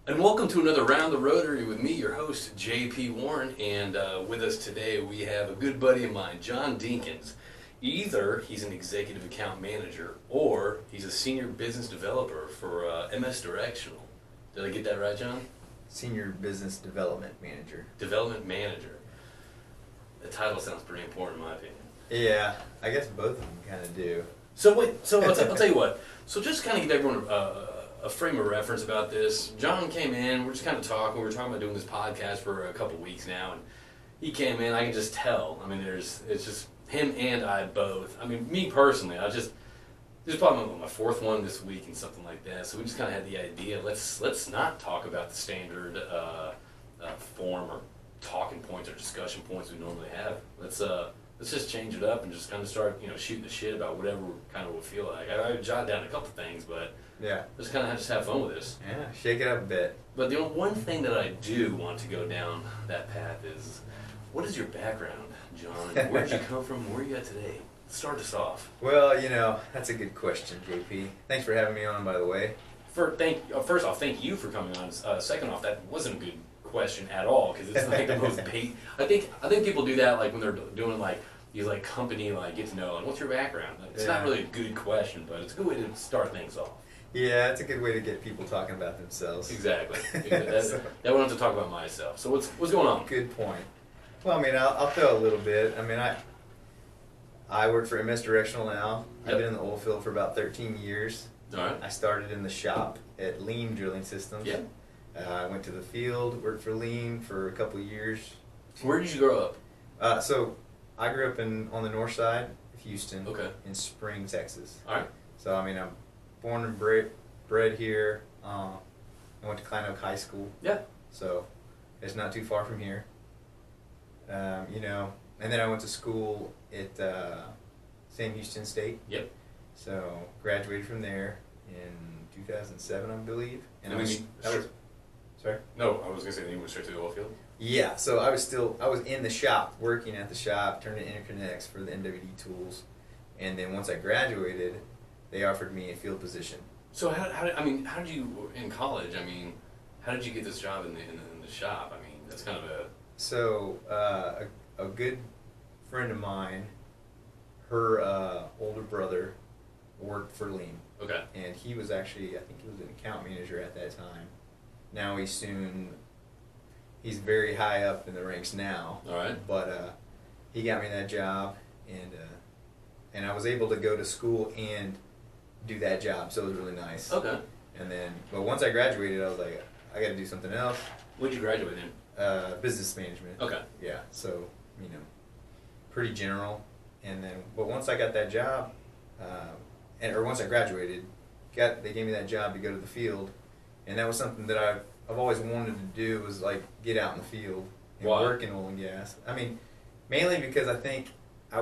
And welcome to another Round the Rotary with me, your host, J.P. Warren. And with us today, we have a good buddy of mine, Jon Dinkins. Either he's an executive account manager or he's a senior business developer for MS Directional. Did I get that right, John? Senior Business Development Manager. Development Manager. The title sounds pretty important in my opinion. Yeah, I guess both of them kind of do. So I'll tell you what. So just kind of give everyone a frame of reference about this. John came in, we're just kind of talking. We were talking about doing this podcast for a couple weeks now, and he came in. I can just tell. I mean, it's just him and I both. I mean, me personally, this is probably my fourth one this week and something like that. So we just kind of had the idea. Let's not talk about the standard form or talking points or discussion points we normally have. Let's just change it up and just kind of start, shooting the shit about whatever kind of would feel like. I jotted down a couple things, but yeah, just kind of have fun with this. Yeah, shake it up a bit. But the one thing that I do want to go down that path is, what is your background, John? Where did you come from? Where are you at today? Start us off. Well, that's a good question, JP. Thanks for having me on, by the way. First off, thank you for coming on. Second off, that wasn't a good question at all, because it's like the most bait. I think people do that like when they're doing like these like company like get to know and what's your background. It's not really a good question, but it's a good way to start things off. Yeah, it's a good way to get people talking about themselves. Exactly. That I don't have to talk about myself. So what's going on? Good point. Well, I mean, I'll tell a little bit. I mean, I work for MS Directional now. Yep. I've been in the oil field for about 13 years. All right. I started in the shop at Lean Drilling Systems. Yeah. I went to the field, worked for Lean for a couple of years. Where did you grow up? So I grew up on the north side of Houston. Okay. In Spring, Texas. All right. So I mean, I'm born and bred here. I went to Klein Oak High School. Yeah. So it's not too far from here. And then I went to school at Sam Houston State. Yep. So graduated from there in 2007, I believe. And sorry? No, I was gonna say that you went straight to the oil field. Yeah, so I was in the shop, working at the shop, turning interconnects for the NWD tools, and then once I graduated, they offered me a field position. So how did you in college? I mean, how did you get this job in the shop? I mean, that's kind of a. So a good friend of mine, her older brother, worked for Lean. Okay. And he was actually, I think he was an account manager at that time. Now he's very high up in the ranks now. All right. But he got me that job, and I was able to go to school and do that job, so it was really nice. Okay. And then, but once I graduated, I was like, I got to do something else. What did you graduate in? Business management. Okay. Yeah. So pretty general. And then, but once I got that job, or once I graduated, they gave me that job to go to the field, and that was something that I've always wanted to do, was like get out in the field and work in oil and gas. I mean, mainly because I think I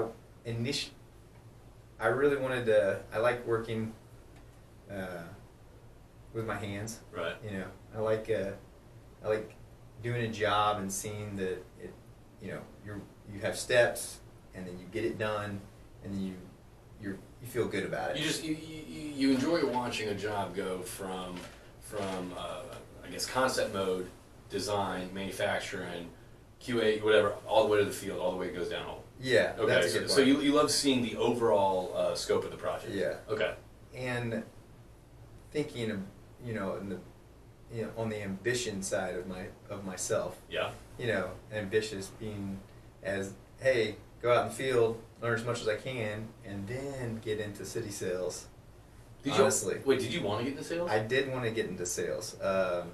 really wanted to. I like working with my hands. Right. I like doing a job and seeing that it. You have steps, and then you get it done, and then you feel good about it. You enjoy watching a job go from I guess concept mode, design, manufacturing, QA, whatever, all the way to the field, all the way it goes down. Yeah. Okay. That's a good point. So you love seeing the overall scope of the project. Yeah. Okay. And thinking of on the ambition side of myself. Yeah. Ambitious being as, hey, go out in the field, learn as much as I can, and then get into city sales. Honestly. Did you want to get into sales? I did want to get into sales.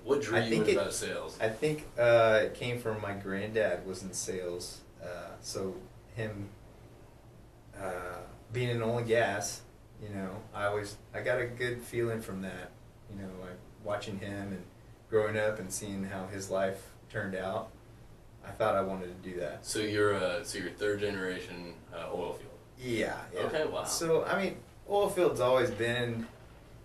What drew you in about sales? I think it came from my granddad was in sales. So him being in oil and gas, I got a good feeling from that. Watching him and growing up and seeing how his life turned out, I thought I wanted to do that. So you're third generation oil field. Yeah. Okay. Wow. So oil field's always been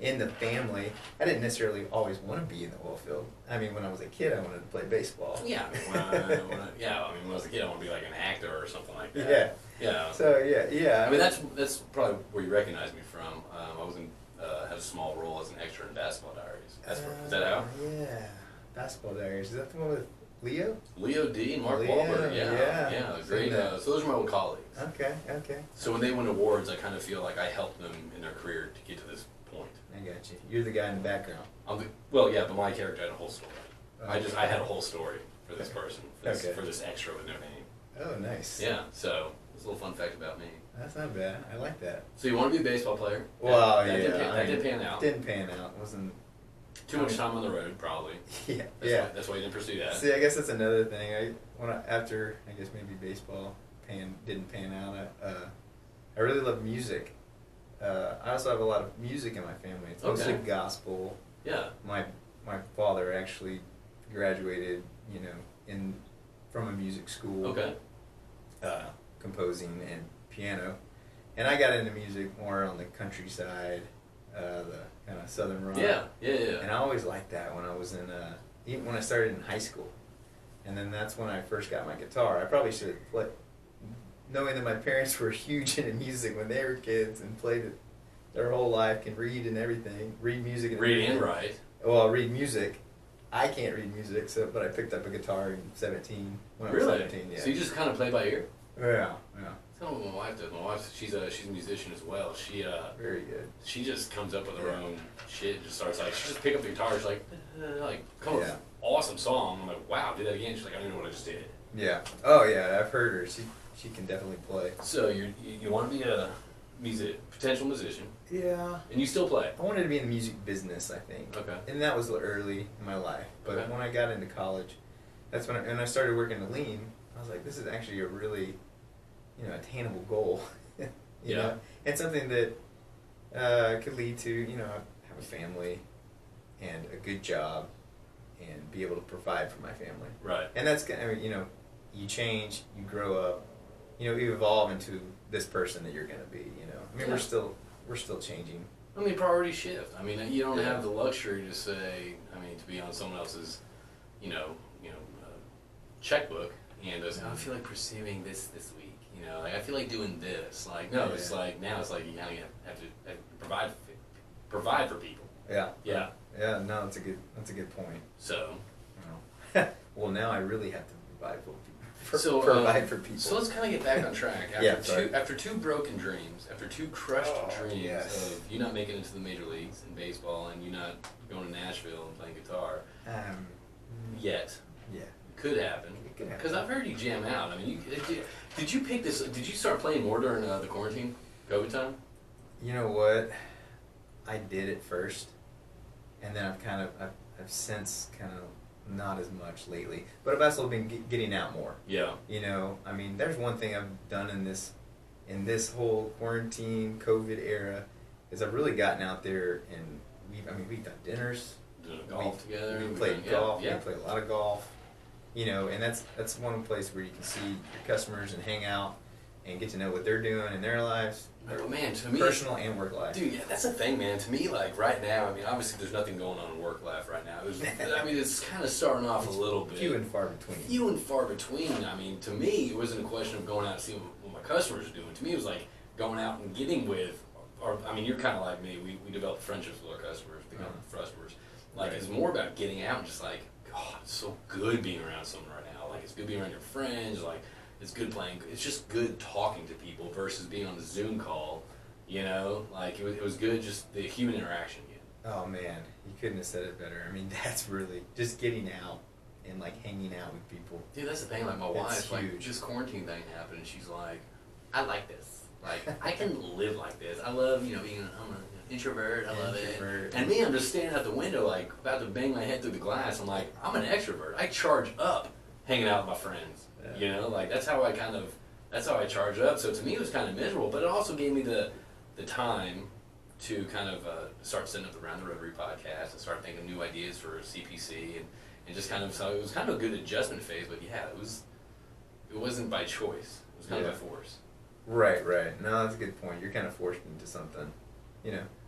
in the family. I didn't necessarily always want to be in the oil field. I mean, when I was a kid, I wanted to play baseball. Yeah. When I was a kid, I wanted to be like an actor or something like that. Yeah. Yeah. So yeah. I mean, that's probably where you recognize me from. I was had a small role as an extra in Basketball Diaries. Is that how? Yeah. Basketball Diaries. Is that the one with Leo? Leo D and Mark Leo, Wahlberg. yeah. Yeah. Great. So those are my old colleagues. Okay. So when they win awards, I kind of feel like I helped them in their career to get to this point. I got you. You're the guy in the background. Well, yeah, but my character had a whole story. Oh. I had a whole story for this person, for this extra with no name. Oh, nice. Yeah, so it's a little fun fact about me. That's not bad. I like that. So you want to be a baseball player? Well, that did pan out. Didn't pan out. Wasn't too much time on the road, probably. Yeah. That's why you didn't pursue that. See, I guess that's another thing. After I guess maybe baseball didn't pan out. I really love music. I also have a lot of music in my family. It's mostly gospel. Yeah. My father actually graduated, from a music school. Okay. Composing and piano, and I got into music more on the countryside, the kind of southern rock. Yeah. And I always liked that when I was even when I started in high school, and then that's when I first got my guitar. I probably should have played, knowing that my parents were huge into music when they were kids and played it their whole life, can read and everything, read music. And write. Well, read music. I can't read music, but I picked up a guitar in 17. When I was 17, yeah. So you just kind of play by ear? Yeah. That's kind of what my wife does. My wife, she's a musician as well. She very good. She just comes up with her own shit. Just starts she just pick up the guitar. She's come up with an awesome song. I'm like, wow, do that again. She's like, I don't know what I just did. Yeah. Oh yeah, I've heard her. She can definitely play. So you want to be a potential musician? Yeah. And you still play? I wanted to be in the music business, I think. Okay. And that was early in my life. But when I got into college, that's when I started working the lean. I was like, this is actually a really, attainable goal. you know? And something that could lead to, have a family and a good job and be able to provide for my family. Right. And that's, you change, you grow up, you evolve into this person that you're going to be, we're still changing. I mean, priorities shift. I mean, you don't have the luxury to say, to be on someone else's, checkbook and say, I feel like pursuing this week. I feel like doing this. It's like now it's like you kind of have to provide for people. Yeah. Yeah. Yeah. No, that's a good point. So. Well, now I really have to provide for people. Provide for people. So let's kind of get back on track. After two broken dreams, after two crushed dreams of you not making it to the major leagues in baseball and you not going to Nashville and playing guitar, yet. Yeah. Could happen. Because I've heard you jam out. I mean, did you pick this? Did you start playing more during the quarantine, COVID time? You know what? I did at first, and then I've since kind of not as much lately. But I've also been getting out more. Yeah. There's one thing I've done in this whole quarantine COVID era is I've really gotten out there and we've done dinners. Golf together. We played golf. Yeah. We played a lot of golf. And that's one place where you can see your customers and hang out and get to know what they're doing in their lives. Oh, man, to me, personal and work life. Dude, yeah, that's the thing, man. To me, right now, obviously there's nothing going on in work life right now. It's kind of starting off a little bit. Few and far between. To me, it wasn't a question of going out to see what my customers are doing. To me, it was like going out and getting with, you're kind of like me. We develop friendships with our customers, become customers. It's more about getting out and just God, it's so good being around someone right now. It's good being around your friends. It's good playing. It's just good talking to people versus being on the Zoom call. It was good just the human interaction again. Oh man, you couldn't have said it better. That's really just getting out and hanging out with people. Dude, that's the thing. My wife, this quarantine thing happened, and she's like, I like this. I can live like this. I love being. I'm an introvert. I love it. And me, I'm just standing out the window, about to bang my head through the glass. I'm like, I'm an extrovert. I charge up hanging out with my friends. Yeah. That's how I charge up. So to me, it was kind of miserable, but it also gave me the time to kind of start setting up the Around the Rotary podcast and start thinking new ideas for CPC and just kind of, so it was kind of a good adjustment phase, but yeah, it wasn't by choice. It was kind of by force. Right. No, that's a good point. You're kind of forced into something,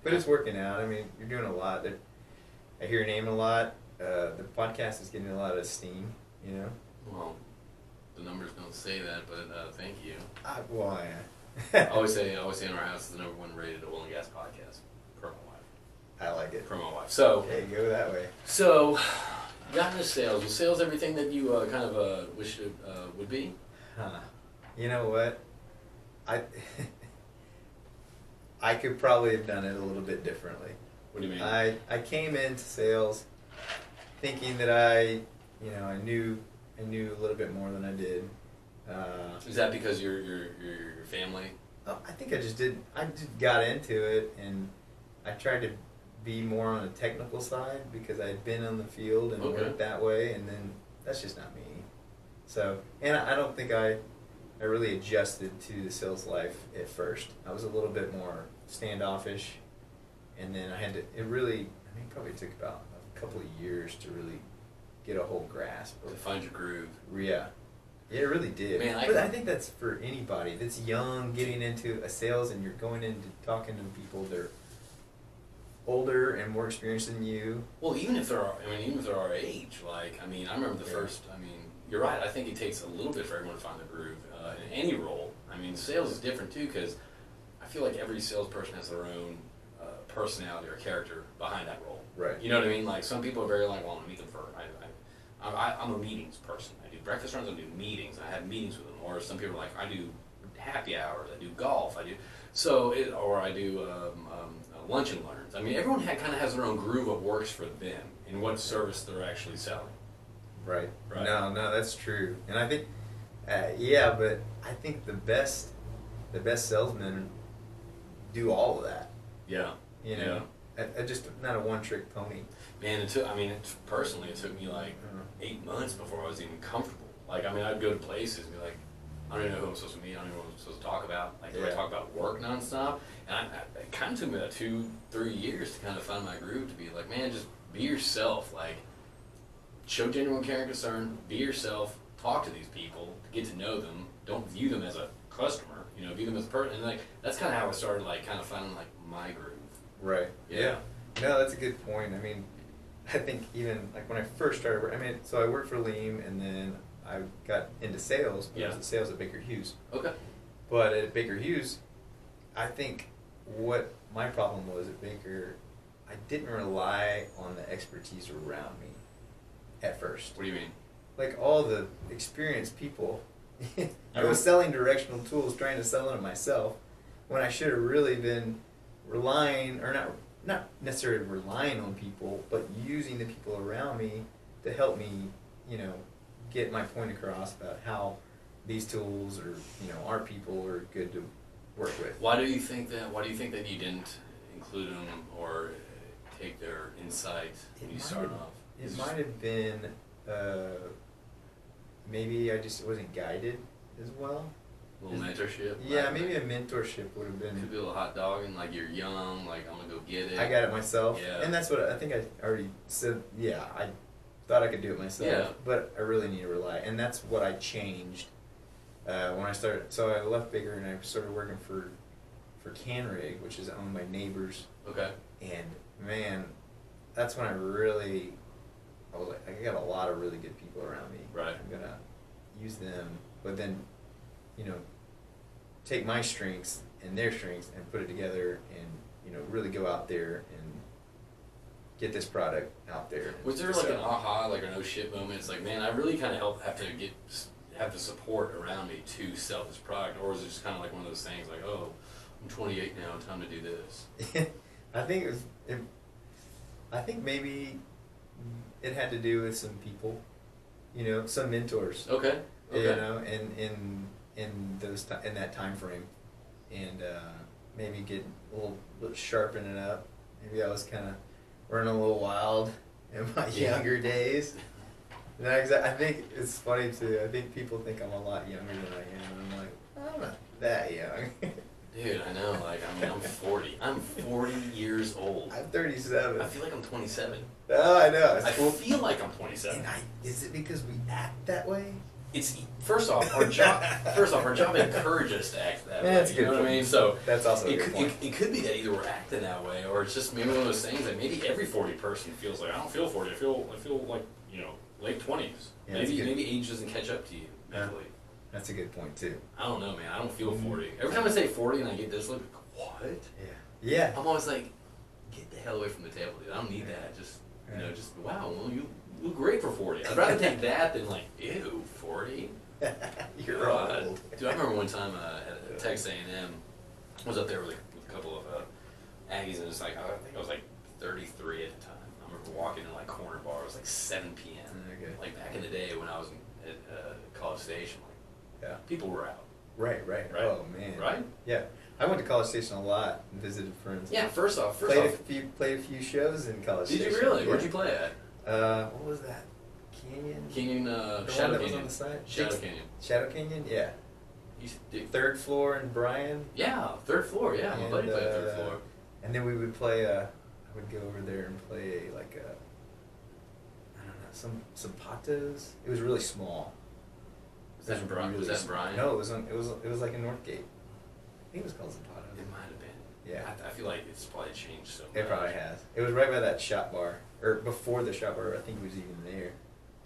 but it's working out. You're doing a lot. I hear your name a lot. The podcast is getting a lot of steam, Well, the numbers don't say that, but thank you. Yeah. I always say in our house is the #1 rated oil and gas podcast per my wife. I like it. Per my wife. So okay, go that way. So got into sales. Was sales everything that you kind of wish it would be? Huh. You know what? I I could probably have done it a little bit differently. What do you mean? I came into sales thinking that I knew a little bit more than I did. Is that because your family? I think I just got into it, and I tried to be more on the technical side because I had been on the field and worked that way, and then that's just not me. So, and I don't think I really adjusted to the sales life at first. I was a little bit more standoffish, and then it probably took about a couple of years to really get a whole grasp of, To find your groove. Yeah, it really did. Man, but I think that's for anybody that's young, getting into a sales, and you're going into talking to people that are older and more experienced than you. Well, even if they're our age, like, I remember the first, you're right, I think it takes a little bit for everyone to find the groove in any role. Sales is different too, because I feel like every salesperson has their own personality or character behind that role. Right. You know what I mean? Like, some people are very like, well, I'm gonna meet them for, I'm a meetings person. I do breakfast runs, I do meetings, I have meetings with them. Or some people are like, I do happy hours, I do golf, I do lunch and learns. Everyone kind of has their own groove what works for them and what service they're actually selling. Right. Right. No, that's true. And I think, but I think the best salesmen do all of that. Yeah. You know, I just not a one-trick pony. Man, personally, it took me like 8 months before I was even comfortable. Like, I'd go to places and be like, I don't even know who I'm supposed to meet. I don't even know what I'm supposed to talk about. Like, do I talk about work nonstop? And it kind of took me about 2-3 years to kind of find my groove, to be like, man, just be yourself. Like, show genuine care and concern. Be yourself. Talk to these people. Get to know them. Don't view them as a customer. View them as a person. And like, that's kind of how I started, like, kind of finding like my groove. Right. Yeah. No, that's a good point. I think even like when I first started, so I worked for Leem, and then I got into sales. But I was in sales at Baker Hughes. Okay. But at Baker Hughes, I think what my problem was at Baker, I didn't rely on the expertise around me at first. What do you mean? Like all the experienced people, I was selling directional tools, trying to sell them myself, when I should have really been relying, or not necessarily relying on people, but using the people around me to help me, get my point across about how these tools or our people are good to work with. Why do you think that you didn't include them or take their insight when you started off? It might have been maybe I just wasn't guided as well. A little mentorship? Yeah, maybe a mentorship would have been. Could be a little hot dog and like you're young, like I'm gonna go get it. I got it myself. Yeah. And that's what I think I already said. Yeah, I thought I could do it myself. Yeah. But I really need to rely. And that's what I changed when I started. So I left Baker and I started working for Canrig, which is owned by Neighbors. Okay. And man, that's when I was like, I got a lot of really good people around me. Right. I'm gonna use them, but then, take my strengths and their strengths and put it together, and really go out there and get this product out there. Was there like an aha, like an oh shit moment? It's like, man, I really kind of have to have the support around me to sell this product, or is it just kind of like one of those things like, oh, I'm 28 now, time to do this? I think I think maybe it had to do with some people, some mentors. Okay. In that time frame, and maybe get a little sharpen it up. Maybe I was kind of running a little wild in my younger days. And I think it's funny too. I think people think I'm a lot younger than I am. And I'm like, I'm not that young. Dude, I know. Like, I'm 40. I'm 40 years old. I'm 37. I feel like I'm 27. Oh, I know. I feel like I'm 27. And is it because we act that way? It's first off, our job encourages us to act that way. That's good. You know what I mean? So that's also a good point. It could be that either we're acting that way, or it's just maybe one of those things that maybe every 40 person feels like, I don't feel 40. I feel like late 20s. Yeah, maybe age doesn't catch up to you mentally. That's a good point too. I don't know, man. I don't feel 40. Every time I say 40 and I get this look, what? Yeah. I'm always like, get the hell away from the table, dude. I don't need that. Just wow. Well, look great for 40. I'd rather take that than like, ew, 40. You're old. Dude, I remember one time at Texas A&M, I was up there with a couple of Aggies, and it's like, I think I was like 33 at the time. I remember walking in like corner bar. It was like 7 p.m. Okay. Like back in the day when I was at College Station, like, Yeah. people were out. Right. Oh man. Right? Yeah. I went to College Station a lot and visited friends. Yeah, first off. Played a few shows in College Station. Did you really? Yeah. Where'd you play at? What was that? Canyon? Canyon, The Shadow one that was Canyon. on the side? Shadow Canyon. Shadow Canyon? Yeah. Dude, Third floor in Bryan. yeah, third floor, yeah. My And, buddy played third floor. And then we would play, I would go over there and play I don't know, some patos. It was really small. Was that in Bryan? Really Was that in small. Bryan? No, it was like in Northgate. I think it was called Zapato. It might have been. Yeah. I feel like it's probably changed so much. It probably has. It was right by that shop bar, or before the shop bar. I think it was even there.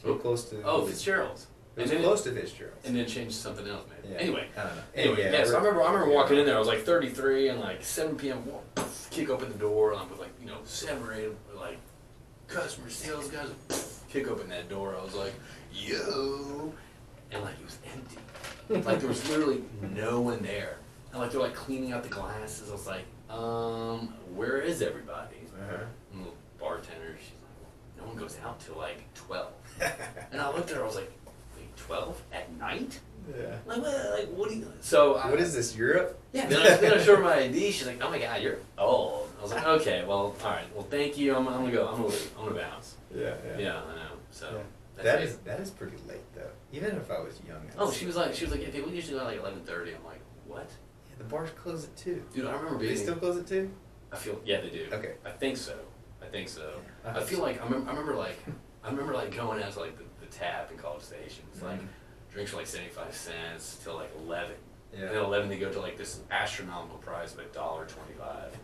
Too close to. Oh, Fitzgerald's. It was And then close to Fitzgerald's. And then changed to something else, maybe. Yeah. Anyway. I don't know. Anyway, yeah, so I remember walking in there. I was like 33, and like 7 p.m. Kick open the door, and I'm with like 7 or 8 like customer sales guys. Kick open that door. I was like, yo, and like it was empty. Like there was literally no one there. And like they're like cleaning out the glasses. I was like, where is everybody? Uh-huh. And the little bartender, she's like, no one goes out till like 12. And I looked at her. I was like, wait, 12 at night? Yeah. Like what do you? So What is this, Europe? Yeah. Then I showed her my ID. She's like, oh my god, you're old. I was like, okay, well, all right, well, thank you. I'm gonna go. I'm gonna leave. I'm gonna bounce. Yeah. Yeah, I know. So Yeah. that's That is pretty late though. Even if I was young. Oh, she was like, okay, we usually go at like 11:30. I'm like, what? Yeah, the bars close at 2. Dude, I remember Do being. they still close at 2? I feel yeah, they do. Okay. I think so. Yeah. I feel like I remember like going out to like the tap in College Station. It's like drinks were like 75 cents till like 11. Yeah. And then 11 they go to like this astronomical price of $1.25.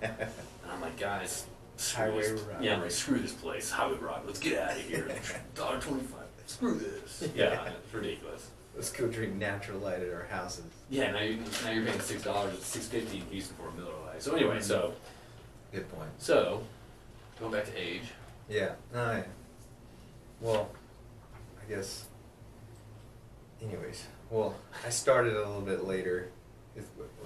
And I'm like, guys, screw Highway this. robbery. Yeah, I'm like, screw this place. Highway robbery. Let's get out of here. $1.25. Screw this. Yeah, it's ridiculous. Let's go drink natural light at our houses. Yeah, now you're paying $6, $6.50 in Houston for a Miller Lite. So anyway, Good point. so going back to age. Yeah. Oh, yeah. Well, I guess. Anyways, well, I started a little bit later. We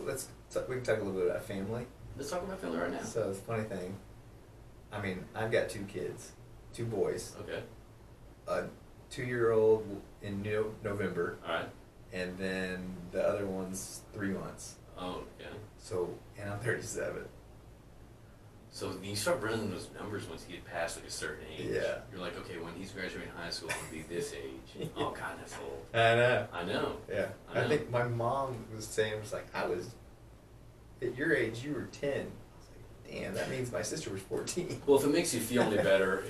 can talk a little bit about family. Let's talk about family right now. So the funny thing, I mean, I've got 2 kids, 2 boys. Okay. A 2-year-old in November, All right. and then the other one's 3 months. Oh, yeah. So, and I'm 37. So you start running those numbers once you get past like a certain age. Yeah. You're like, okay, when he's graduating high school, I'm gonna be this age. Oh God, that's old. I know. I know. Yeah. I know. I think my mom was saying, I was, at your age, you were 10. I was like, damn, that means my sister was 14. Well, if it makes you feel any better,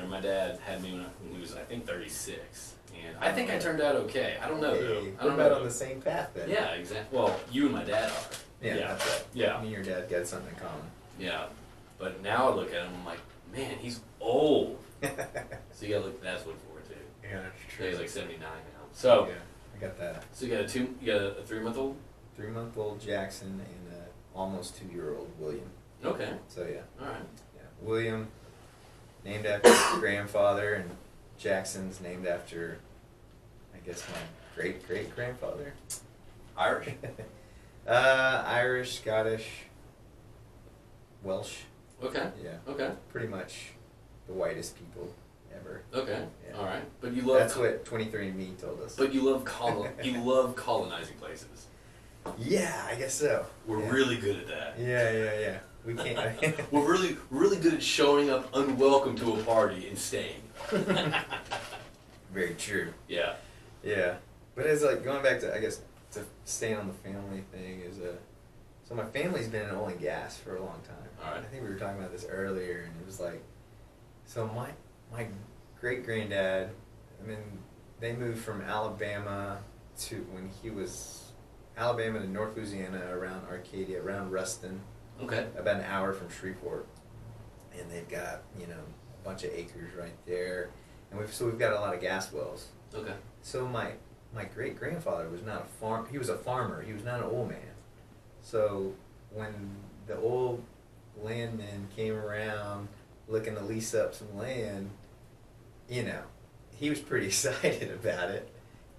my dad had me when he was, I think, 36. And I think I turned out okay. I don't know, though. Hey, I don't we're about know. on the same path then. Yeah, exactly. Well, you and my dad are. Yeah, that's right. Yeah. Me and your dad got something in common. Yeah. But now I look at him, I'm like, man, he's old. So you gotta look, that's what forward to. Yeah, that's So he's like 79 now. So, yeah, I got that. so you got a 3-month-old? 3-month-old Jackson and a almost 2-year-old William. Okay. So yeah. All right. Yeah. William, named after his grandfather, and Jackson's named after, I guess, my great-great-grandfather. Irish? Irish, Scottish, Welsh. Okay. Yeah. Okay. Pretty much the whitest people ever. Okay. Yeah. All right. But you love. That's what 23andMe told us. But you love you love colonizing places. Yeah, I guess so. We're Yeah. really good at that. Yeah. We can't. We're really good at showing up unwelcome to a party and staying. Very true. Yeah. Yeah, but it's like going back to, I guess, to staying on the family thing is so my family's been in oil and gas for a long time. All right. I think we were talking about this earlier, and it was like, so my great granddad, I mean, they moved from Alabama to Alabama to North Louisiana, around Arcadia, around Ruston. Okay. About an hour from Shreveport, and they've got a bunch of acres right there, and we've got a lot of gas wells. Okay. So my great grandfather was not a farm. He was a farmer. He was not an oil man. So when the oil landmen came around looking to lease up some land, you know, he was pretty excited about it.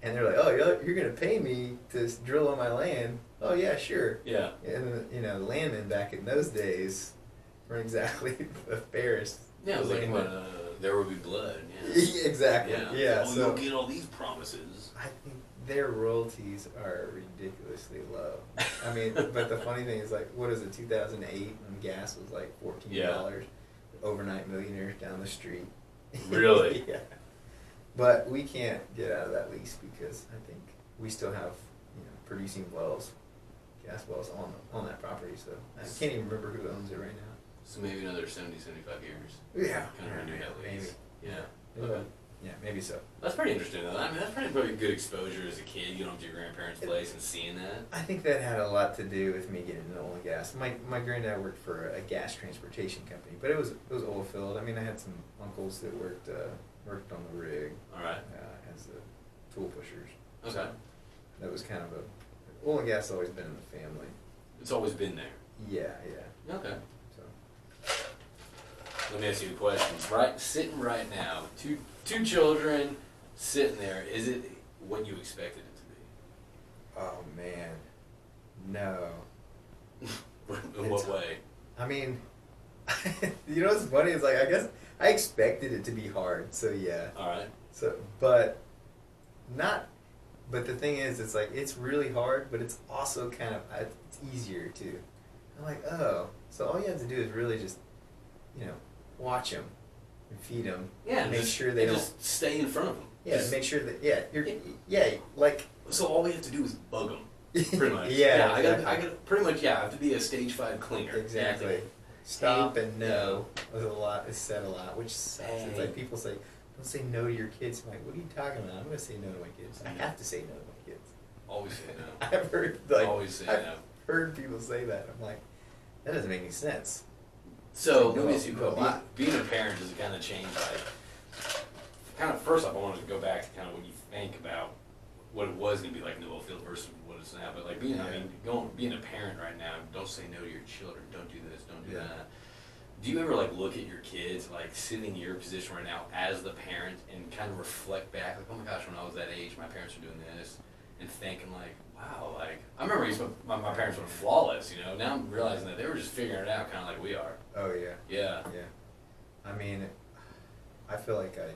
And they're like, oh, you're going to pay me to drill on my land? Oh, yeah, sure. Yeah. And, you know, the landmen back in those days weren't exactly the fairest. Yeah, it was like when There Will Be Blood. Yeah. Yeah, exactly. Yeah. Oh, so you'll get all these promises. I think their royalties are ridiculously low. I mean, but the funny thing is, like, what is it, 2008 when gas was like $14? Yeah. Overnight millionaires down the street. Really? Yeah. But we can't get out of that lease because I think we still have, you know, producing wells, gas wells on that property. So I can't even remember who owns it right now. So maybe another 70, 75 years. Yeah. Kind of renew that lease. Maybe. Yeah. Okay. Yeah, maybe so. That's pretty interesting, though. I mean, that's probably good exposure as a kid, going up to your grandparents' place and seeing that. I think that had a lot to do with me getting into oil and gas. My granddad worked for a gas transportation company, but it was oil field. I mean, I had some uncles that worked on the rig. All right. As the tool pushers. Okay. So that was kind of a oil and gas has always been in the family. It's always been there. Yeah. Okay. So. Let me ask you a question. Sitting right now, two children sitting there, is it what you expected it to be? Oh man, no. In what way? I mean, you know what's funny is, like, I guess I expected it to be hard, so yeah. All right. So, but the thing is, it's like, it's really hard, but it's also kind of, it's easier too. I'm like, oh, so all you have to do is really just, you know, watch them and feed them. Yeah. Make sure they don't. Just stay in front of them. Yeah, just, make sure that, like. So all we have to do is bug them, pretty much. Yeah, exactly. I got pretty much, I have to be a stage 5 cleaner. Exactly. Stop and no is said a lot, which sucks. Hey. It's like people say, don't say no to your kids. I'm like, what are you talking about? I'm going to say no to my kids. I have to say no to my kids. Always say no. I've heard, heard people say that. I'm like, that doesn't make any sense. So, let me ask you a question. Being a parent, does it kind of change, first off, I wanted to go back to kind of what you think about what it was going to be like in the oil field versus what it's now. But, like, being a parent right now, don't say no to your children. Don't do this, don't do that. Do you ever, like, look at your kids, like, sitting in your position right now as the parent and kind of reflect back, like, oh my gosh, when I was that age, my parents were doing this, and thinking, like, wow, like, I remember my parents were flawless, you know. Now I'm realizing that they were just figuring it out kind of like we are. Oh, yeah. Yeah. Yeah. I mean, I feel like I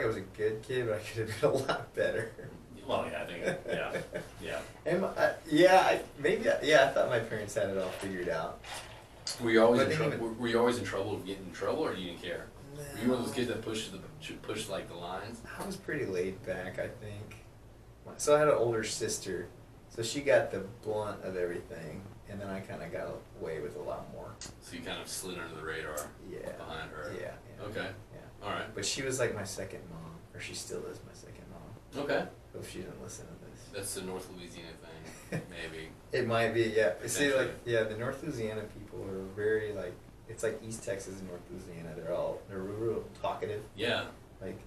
was a good kid, but I could have been a lot better. Well, yeah, I think, yeah. And I thought my parents had it all figured out. Were you always in trouble? Were you always in trouble of getting in trouble, or you didn't care? No. Were you one of those kids that pushed like the lines? I was pretty laid back, I think. So I had an older sister, so she got the blunt of everything, and then I kind of got away with a lot more. So you kind of slid under the radar. Yeah. Behind her. Yeah. Okay. Yeah. All right. But she was like my second mom, or she still is my second mom. Okay. Hope she didn't listen to this. That's the North Louisiana thing, maybe. It might be, yeah. See, the North Louisiana people are very, like, it's like East Texas and North Louisiana. They're real talkative. Yeah. Like,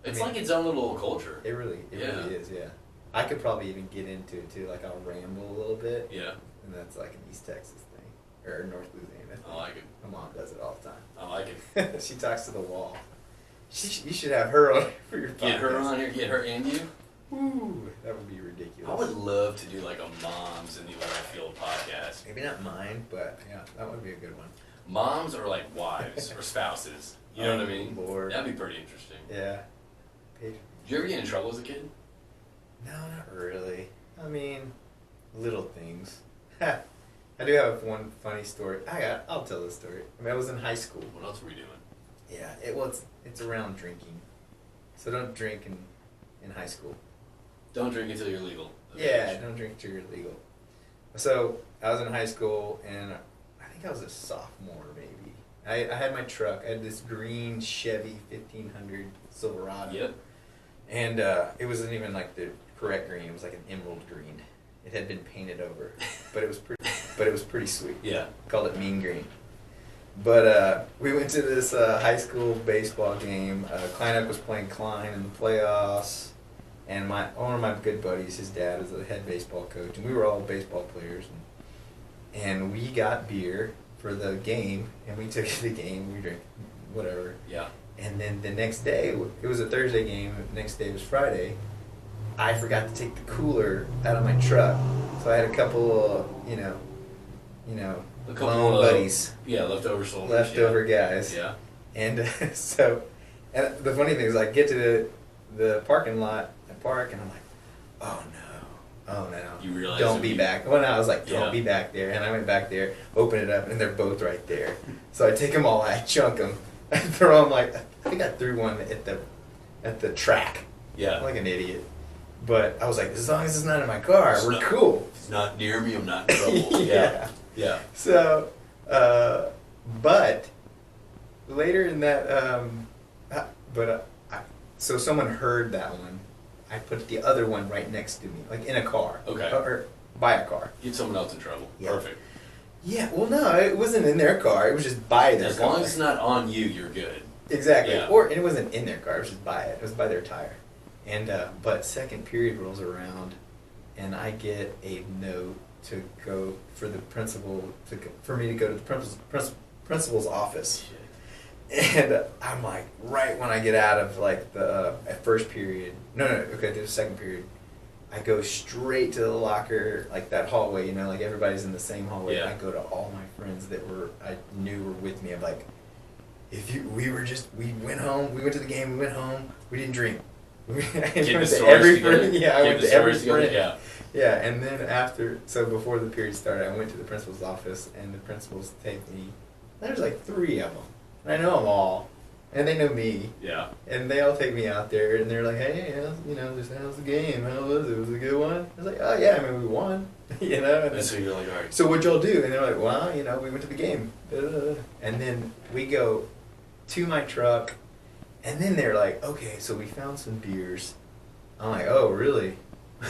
It's like its own little culture. It really is, yeah. I could probably even get into it too, like I'll ramble a little bit. Yeah. And that's like an East Texas thing, or North Louisiana thing. I like it. My mom does it all the time. I like it. She talks to the wall. You should have her on for your podcast. Get her on here, get her and you. Ooh, that would be ridiculous. I would love to do like a moms in the oilfield podcast. Maybe not mine, but yeah, that would be a good one. Moms or like wives or spouses. You know what I mean? Lord. That'd be pretty interesting. Yeah. Did you ever get in trouble as a kid? No, not really. I mean, little things. I do have one funny story. I'll tell this story. I mean, I was in high school. What else were you doing? Yeah, it's around drinking. So don't drink in high school. Don't drink until you're legal. Yeah, don't drink until you're legal. So I was in high school, and I think I was a sophomore, maybe. I had my truck. I had this green Chevy 1500 Silverado. Yep. And it wasn't even like the correct green. It was like an emerald green. It had been painted over, but it was pretty sweet. Yeah. Called it mean green. But we went to this high school baseball game. Kleinuck was playing Klein in the playoffs, and one of my good buddies, his dad is the head baseball coach, and we were all baseball players. And we got beer for the game, and we took the game. We drank whatever. Yeah. And then the next day, it was a Thursday game. The next day was Friday. I forgot to take the cooler out of my truck, so I had a couple, A couple lone buddies, leftover soldiers, leftover guys. Yeah. And so, and the funny thing is, I get to the parking lot, I park, and I'm like, oh no. You realize don't be back. Well, no, I was like, don't Yeah. be back there. And I went back there, open it up, and they're both right there. So I take them all, I chunk them, I throw them like, I think I threw one at the track. Yeah. Like an idiot. But I was like, as long as it's not in my car, we're cool. If it's not near me, I'm not in trouble. Yeah. Yeah. So, but later in that, so someone heard that one. I put the other one right next to me, like in a car. Okay. Or by a car. Get someone else in trouble. Yeah. Perfect. Yeah, well, no, it wasn't in their car. It was just by their As car. long as it's not on you, you're good. Exactly. Yeah. Or it wasn't in their car. It was just by it. It was by their tire. And but second period rolls around, and I get a note to go for the principal for me to go to the principal's office. And I'm like, right when I get out of like the at first period, the second period, I go straight to the locker, like that hallway, like everybody's in the same hallway. Yeah. And I go to all my friends that I knew were with me. I'm like, we went home, we went to the game, we went home, we didn't drink. I went to every friend. Yeah, I went to every friend. Yeah. Yeah, and then before the period started, I went to the principal's office, and the principals take me. There's like 3 of them. And I know them all, and they know me. Yeah. And they all take me out there, and they're like, "Hey, how's the game? How was it? Was it a good one?" I was like, "Oh yeah, I mean we won, And so you're like, all right. So what'd y'all do?" And they're like, "Well, we went to the game." And then we go to my truck, and then they're like, "Okay, so we found some beers." I'm like, "Oh really?"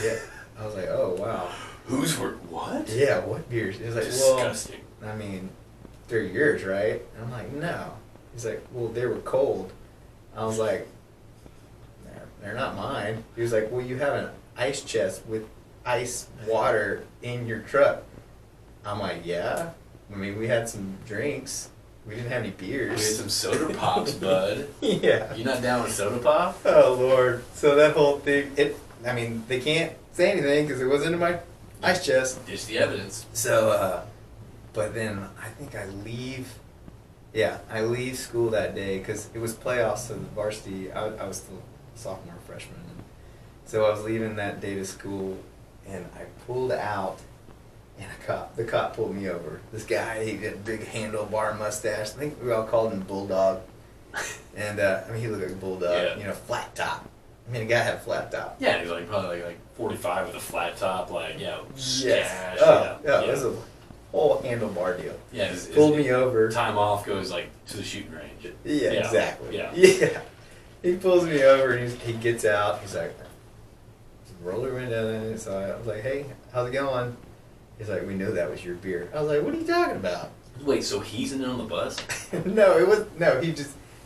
Yeah. I was like, "Oh wow." Whose were what? Yeah, what beers? It was like, Disgusting. well, I mean, they're yours, right? And I'm like, no. He's like, well, they were cold. I was like, they're not mine. He was like, well, you have an ice chest with ice water in your truck. I'm like, yeah. I mean, we had some drinks. We didn't have any beers. We had some soda pops, bud. Yeah. You not down with soda pop? Oh, Lord. So that whole thing, they can't say anything because it wasn't in my ice chest. Just the evidence. So, but then I think I leave school that day because it was playoffs, so the varsity, I was still sophomore, freshman. And so I was leaving that day to school, and I pulled out, and the cop pulled me over. This guy, he had a big handlebar mustache. I think we all called him Bulldog. And, he looked like a bulldog, flat top. I mean, a guy had a flat top. Yeah, he's like probably like 45 with a flat top, stash. Yes. It was a whole handlebar deal. Yeah, pulled me over. Time off goes like to the shooting range. Yeah, exactly. Yeah. Yeah. He pulls me over and he gets out. He's like, roll the window down. So I was like, hey, how's it going? He's like, we know that was your beer. I was like, what are you talking about? Wait, so he's in there on the bus?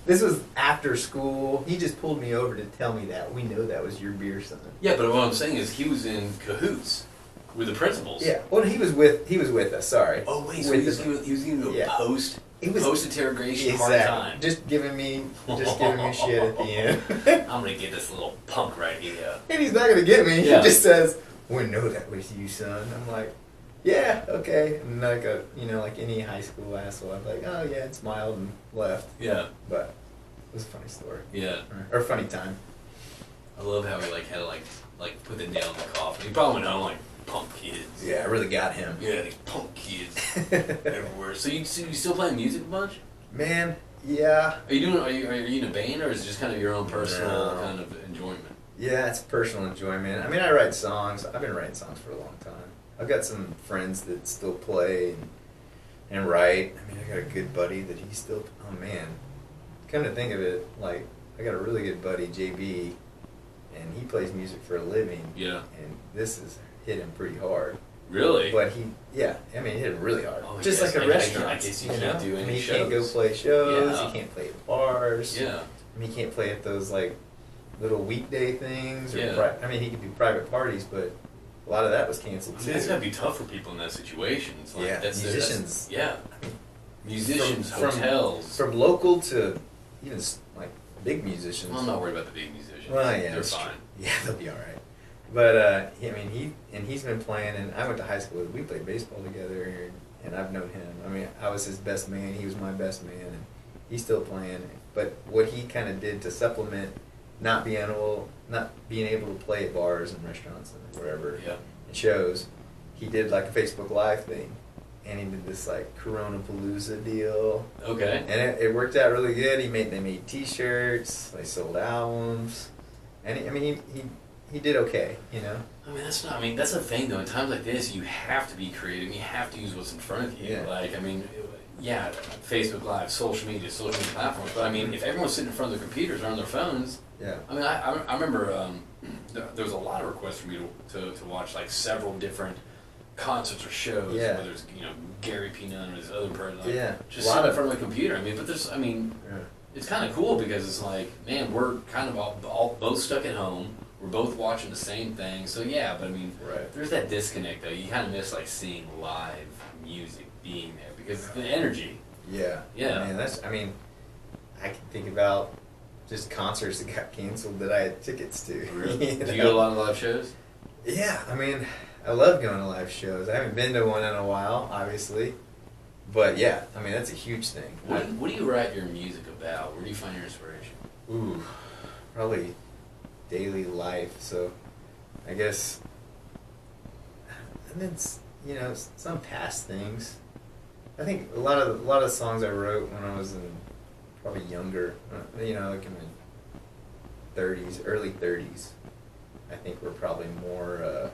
This was after school. He just pulled me over to tell me that. We know that was your beer, son. Yeah, but what I'm saying is he was in cahoots with the principals. Yeah, well, he was with us, sorry. Oh, wait, so he was giving you a post-interrogation hard time. Just giving me shit at the end. I'm going to get this little punk right here. And he's not going to get me. Yeah. He just says, we know that was you, son. I'm like, yeah, okay. And like any high school asshole, I'm like, oh yeah, and smiled and left. Yeah. But it was a funny story. Yeah. Or a funny time. I love how he had to put the nail in the coffin. He probably went home like, punk kids. Yeah, I really got him. Yeah, these punk kids everywhere. So you still playing music a bunch? Man, yeah. Are you in a band, or is it just kind of your own personal kind of enjoyment? Yeah, it's personal enjoyment. I mean, I write songs. I've been writing songs for a long time. I've got some friends that still play and write. I mean, I got a good buddy that he still. Oh man, come to think of it, like I got a really good buddy, JB, and he plays music for a living. Yeah. And this has hit him pretty hard. Really? But it hit him really hard. Oh, just yes, like a restaurant. I guess you can't do any he shows. can't go play shows. Yeah. He can't play at bars. Yeah. I mean, he can't play at those little weekday things. Or Yeah. he could do private parties, but a lot of that was canceled too. That's gotta be tough for people in that situation. It's like Yeah, musicians. musicians, hotels. From local to even like big musicians. Well, I'm not worried about the big musicians. Well, yeah, they're fine. Yeah, they'll be all right. But I mean, he's been playing, and I went to high school. We played baseball together, and I've known him. I mean, I was his best man. He was my best man, and he's still playing. But what he kind of did to supplement not being able to play at bars and restaurants and wherever, Yeah. and shows, he did like a Facebook Live thing, and he did this like Corona Palooza deal. Okay. And it worked out really good. They made T-shirts. They sold albums, and he did okay, you know. I mean that's the thing though. In times like this, you have to be creative. You have to use what's in front of you. Yeah. Like yeah, Facebook Live, social media platforms. But I mean, if everyone's sitting in front of their computers or on their phones, Yeah. I mean, I remember there was a lot of requests for me to watch like several different concerts or shows. Yeah. Whether it's Gary P. Nunn or this other person. Like, Yeah. Just sitting in front of the computer. I mean, but Yeah. it's kind of cool because it's like, man, we're kind of all both stuck at home. We're both watching the same thing. So yeah, but I mean, Right. there's that disconnect though. You kind of miss like seeing live music, being there because the energy. Yeah. Yeah. I can think about just concerts that got canceled that I had tickets to. Really? You Do you know? go to a lot of live shows? Yeah, I mean, I love going to live shows. I haven't been to one in a while, obviously. But yeah, I mean, that's a huge thing. What do you write your music about? Where do you find your inspiration? Ooh, probably daily life. So I guess, and then, some past things. I think a lot of songs I wrote when I was probably younger, like in my 30s, early 30s, I think were probably more,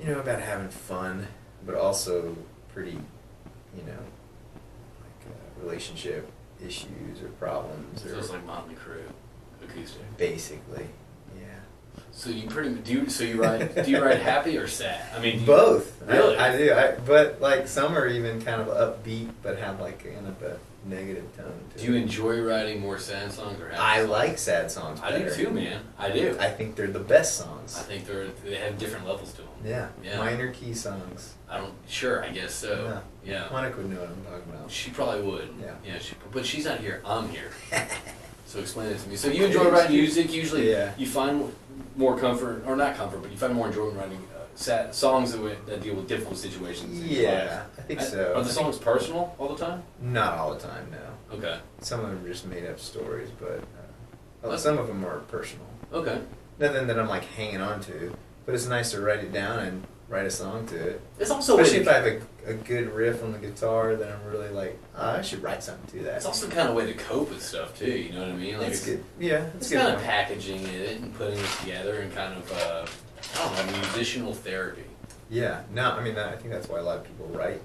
about having fun, but also pretty, relationship issues or problems. So it's like Motley Crue, acoustic. Basically, yeah. So you do you write happy or sad? I mean, Both. Really? I do. But like some are even kind of upbeat, but have like kind of a negative tone to do you enjoy writing more sad songs or happy I songs? like sad songs I better. do too, man. I do. I think they're the best songs. I think they have different levels to them. Yeah. Yeah. Minor key songs. I guess so. Yeah. Monica would know what I'm talking about. She probably would. Yeah. Yeah. But she's not here. I'm here. So explain it to me. So you enjoy writing music. Usually, Yeah. you find more comfort, or not comfort, but you find more enjoyment writing sad songs that deal with difficult situations. in your Yeah, life. I think so. Are the songs personal all the time? Not all the time, no. Okay. Some of them are just made up stories, but That's- some of them are personal. Okay. Nothing that I'm like hanging on to, but it's nice to write it down and write a song to it. It's also a way Especially to- if I have a good riff on the guitar, then I'm really like, I should write something to that. It's also kind of a way to cope with stuff too. You know what I mean? Like It's good. Yeah, It's good. kind of packaging it and putting it together and kind of I don't know, musicianal therapy. Yeah, no, I mean, I think that's why a lot of people write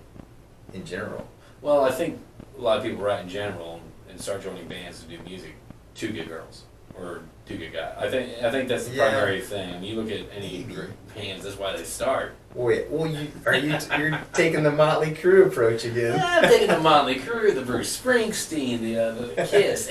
in general. Well, I think a lot of people write in general and start joining bands to do music to get girls or to get guys. I think that's the Yeah. primary thing. I mean, you look at any Maybe. bands, that's why they start. Wait, well, you're taking the Motley Crue approach again. Yeah, I'm taking the Motley Crue, the Bruce Springsteen, the Kiss,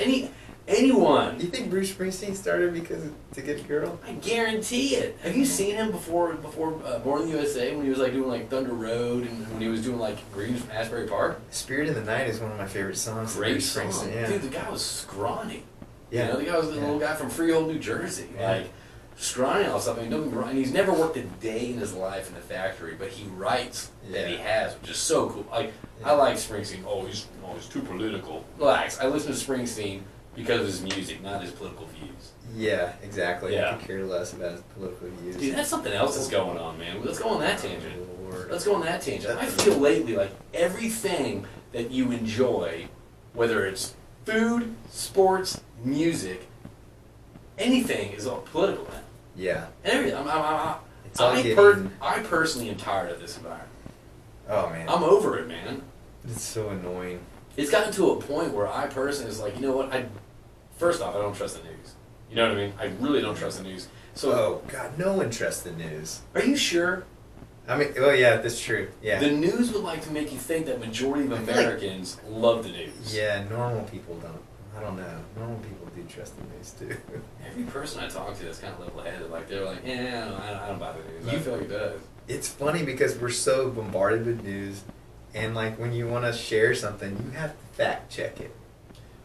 anyone. You think Bruce Springsteen started to get a girl? I guarantee it. Have you seen him before Born in the USA when he was like doing like Thunder Road and when he was doing like Greens from Asbury Park? Spirit in the Night is one of my favorite songs. Great Bruce song. Springsteen, yeah. Dude, the guy was scrawny. Yeah. You know, the guy was the little guy from Freehold, New Jersey. Yeah. Like, scrawny all stuff. I mean, don't get me wrong, and he's never worked a day in his life in a factory, but he writes that he has, which is so cool. Like, Yeah. I like Springsteen. He's too political. Relax. I listen to Springsteen because of his music, not his political views. Yeah, exactly. Yeah. I could care less about his political views. Dude, that's something else that's going on, man. Let's go on that tangent. Lord. Let's go on that tangent. I feel lately like everything that you enjoy, whether it's food, sports, music, anything is all political now. Yeah. Everything. It's all getting... I personally am tired of this environment. Oh, man. I'm over it, man. It's so annoying. It's gotten to a point where I personally is like, you know what? First off, I don't trust the news. You know what I mean? I really don't trust the news. So, Oh, God, no one trusts the news. are you sure? I mean, well, yeah, that's true. Yeah. The news would like to make you think that majority of I feel like- Americans love the news. Yeah, normal people don't. I don't know. Normal people do trust the news, too. Every person I talk to that's kind of level-headed, like they're like, yeah, I don't buy the news. I You- feel like it does. It's funny because we're so bombarded with news, and like when you want to share something, you have to fact check it.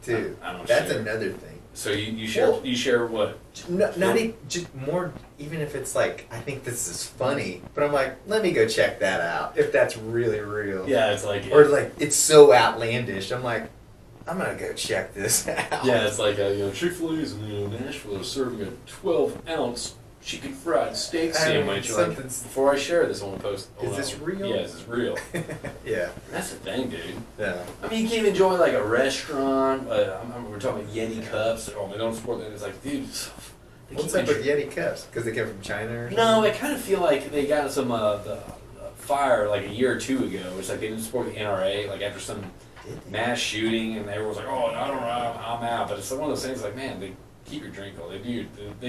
too. I don't That's share. another thing. So you share what? Not even, just more, even if it's like, I think this is funny, but I'm like, let me go check that out, if that's really real. Yeah, it's like... Or like, it's so outlandish, I'm like, I'm gonna go check this out. Yeah, it's like, Chick-fil-A's in Nashville is serving a 12-ounce chicken fried steak sandwich. Like, before I share this, I want to post... Is this real? Yeah, is this real? Yeah. And that's the thing, dude. Yeah. I mean, you can't enjoy like a restaurant. We're talking about Yeti cups. Oh, man, don't support that. It's like, dude... What's up with Yeti cups? Because they came from China or something? No, I kind of feel like they got some the fire like a year or two ago. It's like they didn't support the NRA, like after some mass shooting, and everyone was like, "Oh, I don't know, I'm out." But it's one of those things like, man, they keep your drink cold. They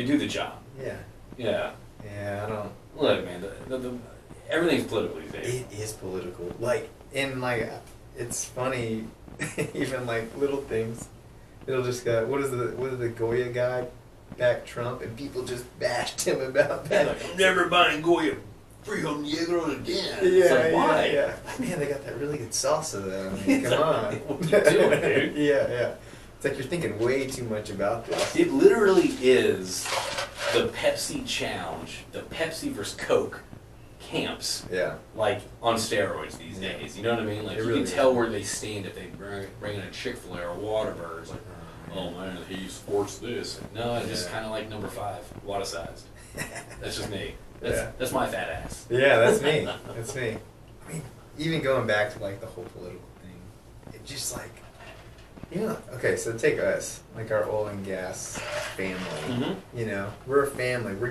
do the job. Yeah. Yeah. Yeah, I don't... Look, man, everything's political these days. It is political. Like, and like, it's funny, even like little things. It'll just go, what is the Goya guy back Trump, and people just bashed him about that. Like, I'm never buying Goya Frijol Negro again. Yeah, It's like, why? yeah. Man, they got that really good salsa though. I mean, come on. What you doing, dude? Yeah. It's like you're thinking way too much about this. It literally is the Pepsi challenge, the Pepsi versus Coke camps, Yeah. like on steroids these days. You know what I mean? Like It you really can tell where they stand if they bring in a Chick-fil-A or a Whataburger. It's like, oh man, he sports this. No, it's just kind of like number 5, water sized. That's just me. That's my fat ass. Yeah, that's me. That's me. I mean, even going back to like the whole political thing, it just like, okay, so take us, like our oil and gas family. Mm-hmm. You know, we're a family. We're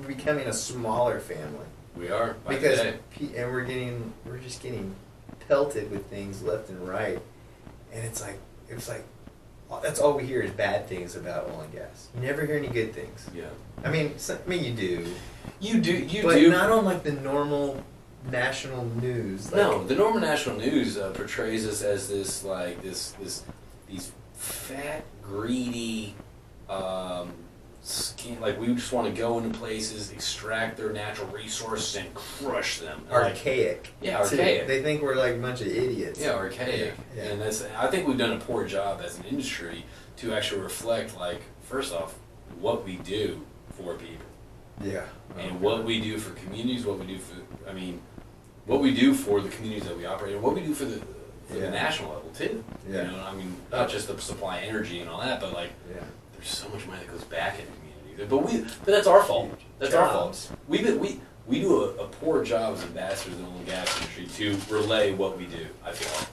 becoming a smaller family. We are Because and we're just getting pelted with things left and right, and it's like that's all we hear is bad things about oil and gas. You never hear any good things. Yeah. I mean, you do. You But do. not on like the normal national news. Like, No, the normal national news portrays us as these fat, greedy, like we just want to go into places, extract their natural resources, and crush them. archaic. Yeah, too. archaic. They think we're like a bunch of idiots. Yeah, archaic. Yeah. And I think we've done a poor job as an industry to actually reflect, like, first off, what we do for people. Yeah. And what we do for communities, what we do for the communities that we operate in, what we do for the national level too. Yeah. You know, I mean, not just the supply energy and all that, but like, there's so much money that goes back into communities. But that's our fault. That's our fault. We do a poor job as ambassadors in the oil and gas industry to relay what we do, I feel like.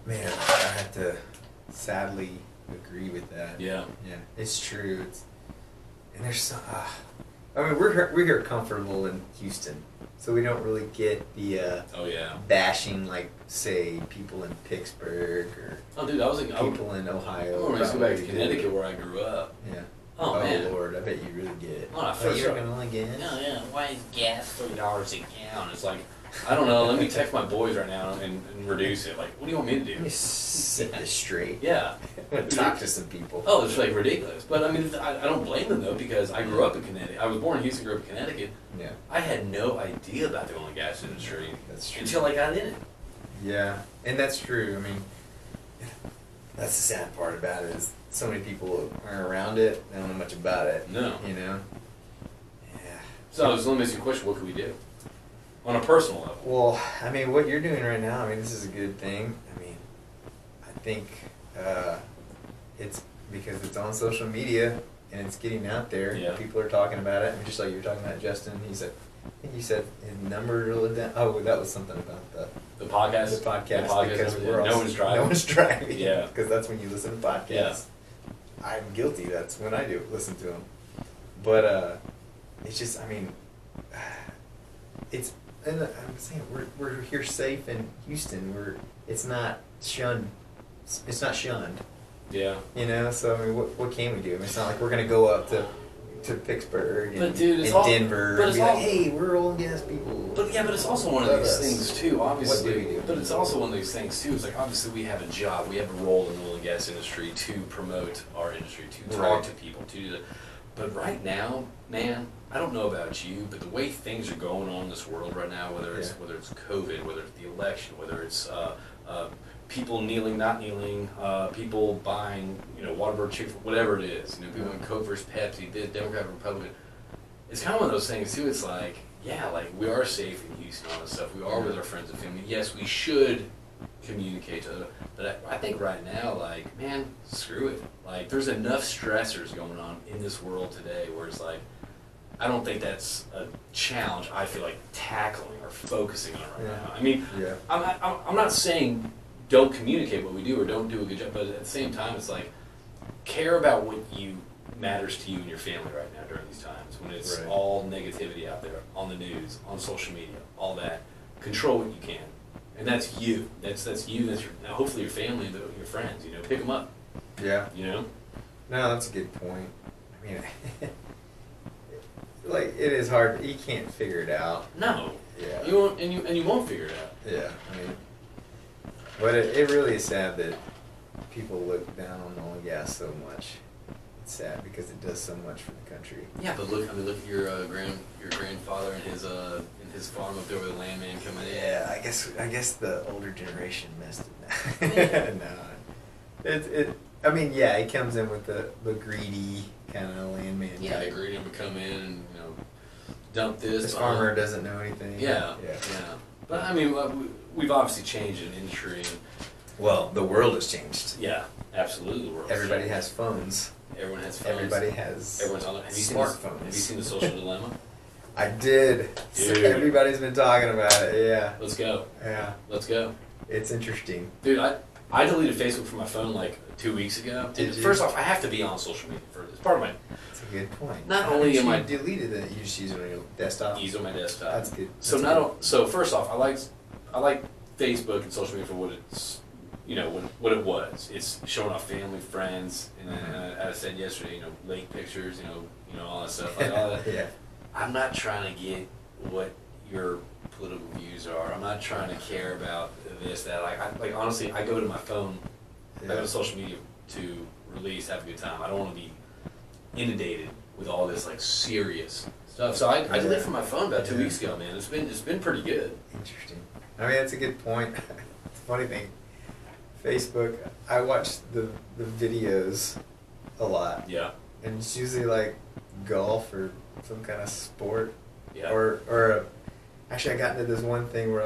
Man, I have to sadly agree with that. Yeah. Yeah, it's true. And there's some. I mean, we're here comfortable in Houston, so we don't really get the bashing like say people in Pittsburgh or people in Ohio. Let's go back to Connecticut where I grew up. Yeah. Oh man. Lord, I bet you really get it. When I first you're gonna only get it? Yeah. Why is gas $3 a gallon? It's like, I don't know. Let me text my boys right now and reduce it. Like, what do you want me to do? Let me sit this straight. Yeah. I'm gonna talk to some people. Oh, it's like ridiculous. But I mean, I don't blame them though, because I grew up in Connecticut. I was born in Houston, grew up in Connecticut. Yeah. I had no idea about the oil and gas industry. That's true. Until I got in it. Yeah, and that's true. I mean, that's the sad part about it is so many people aren't around it. They don't know much about it. No. You know. Yeah. So let me ask you a question. What can we do on a personal level? Well, I mean, what you're doing right now, I mean, this is a good thing. I mean, I think it's because it's on social media and it's getting out there. Yeah. People are talking about it. And just like you were talking about Justin, I think he said his number really down. Oh, that was something about the podcast. The podcast because no one's driving. No one's driving. Yeah. Because that's when you listen to podcasts. Yeah. I'm guilty. That's when I do listen to them. But it's just, I mean, it's. And I'm saying we're here safe in Houston. It's not shunned. It's not shunned. Yeah. You know. So I mean, what can we do? I mean, it's not like we're gonna go up to Pittsburgh and, Denver and be like, hey, we're oil and gas people. But it's also one of these things too, obviously. What do we do? But it's also one of these things too. It's like obviously we have a job, we have a role in the oil and gas industry to promote our industry, to talk to people, to do that. But right now, man, I don't know about you, but the way things are going on in this world right now, whether it's COVID, whether it's the election, whether it's people kneeling, not kneeling, people buying, Whataburger, whatever it is, people in Coke versus Pepsi, Democrat, Republican. It's kind of one of those things too. It's like, yeah, like we are safe in Houston, all this stuff. We are with our friends and family. Yes, we should communicate to them, but I think right now, like, man, screw it. Like, there's enough stressors going on in this world today where it's like, I don't think that's a challenge I feel like tackling or focusing on right now. I mean, I'm not saying don't communicate what we do or don't do a good job, but at the same time, it's like, care about what matters to you and your family right now during these times when it's all negativity out there on the news, on social media, all that. Control what you can, and that's you. That's you. That's hopefully your family, your friends. Pick them up. Yeah. No, that's a good point. I mean, like, it is hard. You can't figure it out. No. Yeah. You won't, and you won't figure it out. Yeah. I mean, but it really is sad that people look down on oil and gas so much. It's sad because it does so much for the country. Yeah, but look at your grandfather and his farm up there with the landman coming in. Yeah, I guess the older generation missed it. No, I mean, yeah, it comes in with the greedy kind of landman. Yeah, the greedy would come in and dump this. This farmer doesn't know anything. Yeah. But I mean, we've obviously changed in industry. Well, the world has changed. Yeah, absolutely. The world. Everybody has phones. Everyone has phones. Everyone's on it. smartphones. Have you seen The Social Dilemma? I did. Dude. Everybody's been talking about it. Yeah. Let's go. Yeah. Let's go. It's interesting. Dude, I deleted Facebook from my phone like 2 weeks ago. Did you? First off, I have to be on social media it's part of my. That's a good point. Not only am I deleted it, you just use it on your desktop. Use on my desktop. That's good. So first off, I like Facebook and social media for what it's. What it was. It's showing off family, friends, and then, as I said yesterday, lake pictures, all that stuff. Like all that. Yeah. I'm not trying to get what your political views are. I'm not trying to care about this, that. Like honestly, I go to my phone, I go to social media to release, have a good time. I don't want to be inundated with all this like serious stuff. So I deleted from my phone about 2 weeks ago, man. It's been pretty good. Interesting. I mean, that's a good point. It's a funny thing. Facebook, I watch the videos a lot. Yeah. And it's usually like golf or some kind of sport. Yeah. Actually, I got into this one thing where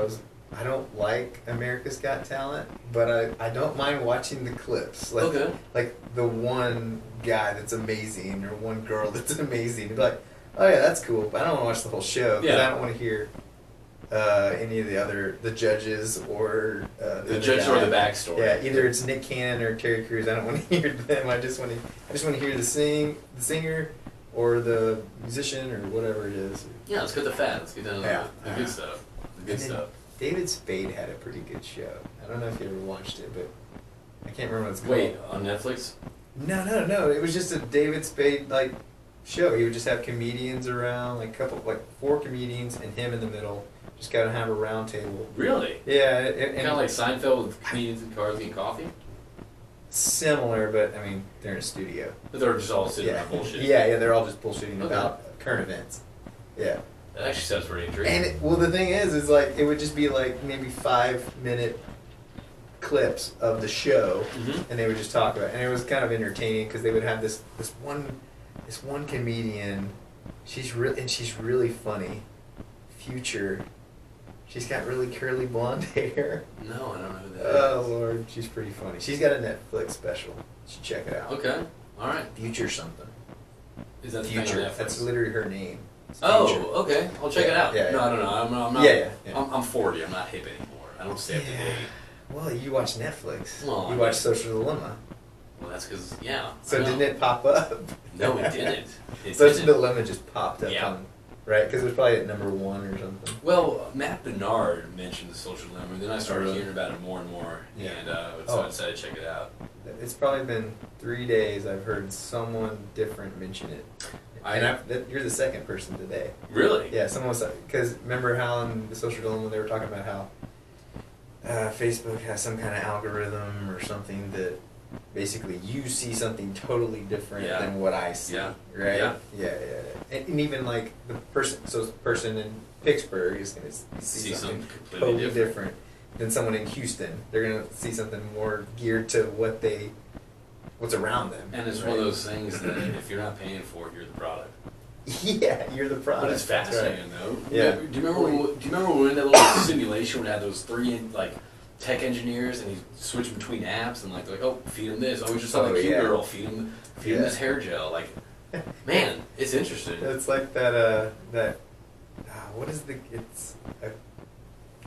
I don't like America's Got Talent, but I don't mind watching the clips. Like, okay. Like the one guy that's amazing or one girl that's amazing. You'd be like, oh yeah, that's cool, but I don't want to watch the whole show because I don't want to hear any of the judges or the judge or the backstory. Yeah, either it's Nick Cannon or Terry Crews. I don't want to hear them. I just want to hear the singer or the musician or whatever it is. Yeah, let's get the fat. Let's get down to the good stuff. The good stuff. David Spade had a pretty good show. I don't know if you ever watched it, but I can't remember what it's called. Wait, on Netflix? No. It was just a David Spade show. He would just have comedians around, 4 comedians and him in the middle. Just gotta have a round table. Really? Yeah. Kind of like Seinfeld with comedians and cars getting coffee? Similar, but I mean, they're in a studio. But they're just all sitting around bullshitting. Yeah, they're all just bullshitting about current events. Yeah. That actually sounds pretty intriguing. And the thing is it would just be maybe 5-minute clips of the show, and they would just talk about it. And it was kind of entertaining because they would have this one comedian. She's really funny. Future. She's got really curly blonde hair. No, I don't know who that is. is. Lord, she's pretty funny. She's got a Netflix special. You should check it out. Okay, all right. Future something. Is that Future? The thing on Netflix? That's literally her name. Oh, okay. I'll check it out. Yeah. No, I'm not. Yeah. I'm 40. I'm not hip anymore. I don't stay up to date. Well, you watch Netflix. Well, you watch Social Dilemma. Well, that's because So didn't it pop up? No, it didn't. Social Dilemma just popped up. Yeah. Right, because it was probably at number 1 or something. Well, Matt Bernard mentioned the Social Dilemma, and then I started hearing about it more and more, and so I decided to check it out. It's probably been 3 days I've heard someone different mention it. You're the second person today. Really? Yeah, someone was, because remember how in the Social Dilemma they were talking about how Facebook has some kind of algorithm or something that basically you see something totally different than what I see, right? Yeah. And even the person in Pittsburgh is going to see something completely different. than someone in Houston. They're gonna see something more geared to what's around them. And it's right? one of those things that if you're not paying for it, you're the product. Yeah, you're the product. But it's fascinating though. Yeah. Do you remember when we were in that little simulation when we had those three like tech engineers and he switched between apps and like they're like, oh, feed him this. Oh, we just saw that cute girl, feed him this hair gel. Like, man, it's interesting. It's like what is it's a